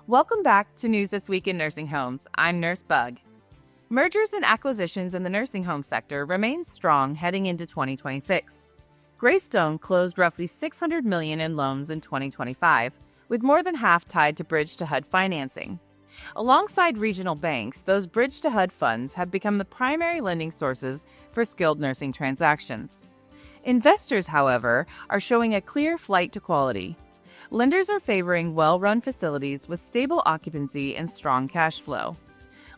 Welcome back to News This Week in Nursing Homes. I'm Nurse Bug. Mergers and acquisitions in the nursing home sector remain strong heading into 2026. Greystone closed roughly $600 million in loans in 2025, with more than half tied to bridge-to-HUD financing. Alongside regional banks, those bridge-to-HUD funds have become the primary lending sources for skilled nursing transactions. Investors, however, are showing a clear flight to quality. Lenders are favoring well-run facilities with stable occupancy and strong cash flow.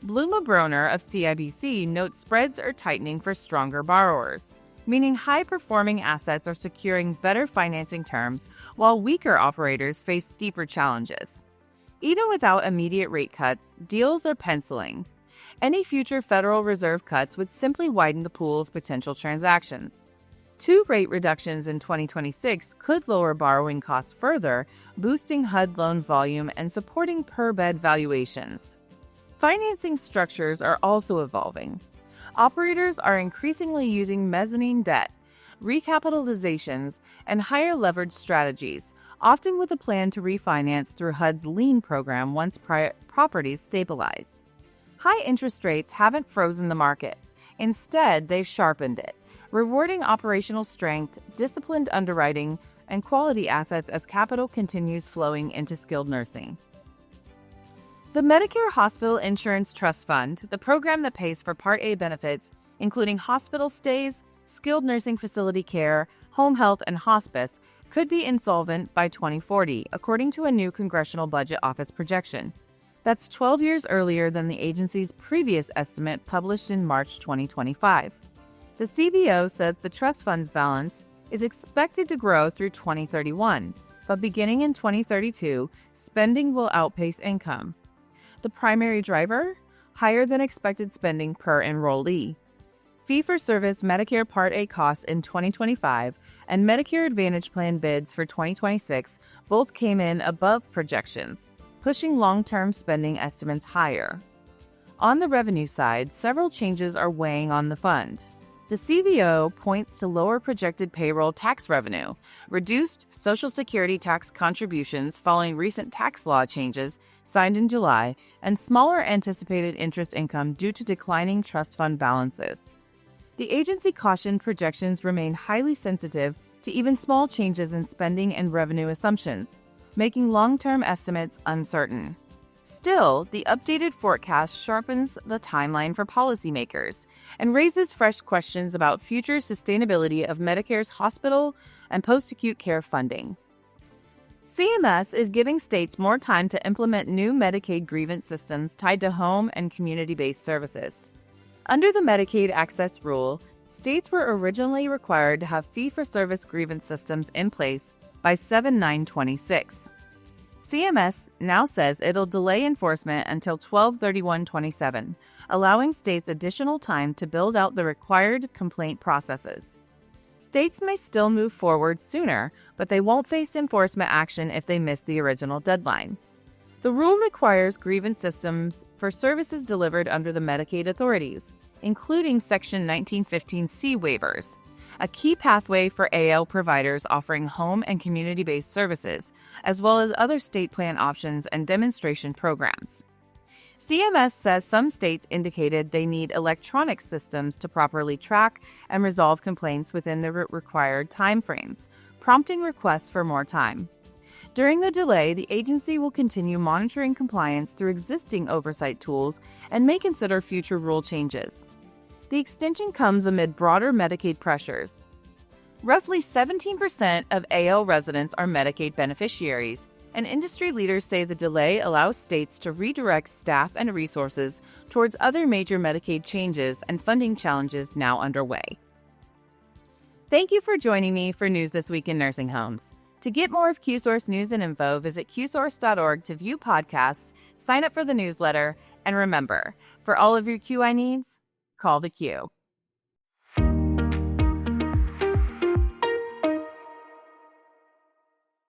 Bluma Broner of CIBC notes spreads are tightening for stronger borrowers, meaning high-performing assets are securing better financing terms while weaker operators face steeper challenges. Even without immediate rate cuts, deals are penciling. Any future Federal Reserve cuts would simply widen the pool of potential transactions. 2 rate reductions in 2026 could lower borrowing costs further, boosting HUD loan volume and supporting per-bed valuations. Financing structures are also evolving. Operators are increasingly using mezzanine debt, recapitalizations, and higher leverage strategies, often with a plan to refinance through HUD's lien program once properties stabilize. High interest rates haven't frozen the market. Instead, they've sharpened it, rewarding operational strength, disciplined underwriting, and quality assets as capital continues flowing into skilled nursing. The Medicare Hospital Insurance Trust Fund, the program that pays for Part A benefits, including hospital stays, skilled nursing facility care, home health, and hospice, could be insolvent by 2040, according to a new Congressional Budget Office projection. That's 12 years earlier than the agency's previous estimate published in March 2025. The CBO said the trust fund's balance is expected to grow through 2031, but beginning in 2032, spending will outpace income. The primary driver? Higher than expected spending per enrollee. Fee-for-service Medicare Part A costs in 2025 and Medicare Advantage Plan bids for 2026 both came in above projections, pushing long-term spending estimates higher. On the revenue side, several changes are weighing on the fund. The CBO points to lower projected payroll tax revenue, reduced Social Security tax contributions following recent tax law changes signed in July, and smaller anticipated interest income due to declining trust fund balances. The agency cautioned projections remain highly sensitive to even small changes in spending and revenue assumptions, making long-term estimates uncertain. Still, the updated forecast sharpens the timeline for policymakers and raises fresh questions about future sustainability of Medicare's hospital and post-acute care funding. CMS is giving states more time to implement new Medicaid grievance systems tied to home and community-based services. Under the Medicaid Access Rule, states were originally required to have fee-for-service grievance systems in place by 7/9/26. CMS now says it'll delay enforcement until 12/31/27, allowing states additional time to build out the required complaint processes. States may still move forward sooner, but they won't face enforcement action if they miss the original deadline. The rule requires grievance systems for services delivered under the Medicaid authorities, including Section 1915C waivers, a key pathway for AL providers offering home and community-based services, as well as other state plan options and demonstration programs. CMS says some states indicated they need electronic systems to properly track and resolve complaints within the required timeframes, prompting requests for more time. During the delay, the agency will continue monitoring compliance through existing oversight tools and may consider future rule changes. The extension comes amid broader Medicaid pressures. Roughly 17% of AL residents are Medicaid beneficiaries, and industry leaders say the delay allows states to redirect staff and resources towards other major Medicaid changes and funding challenges now underway. Thank you for joining me for News This Week in Nursing Homes. To get more of Qsource news and info, visit qsource.org to view podcasts, sign up for the newsletter, and remember, for all of your QI needs, call the Q.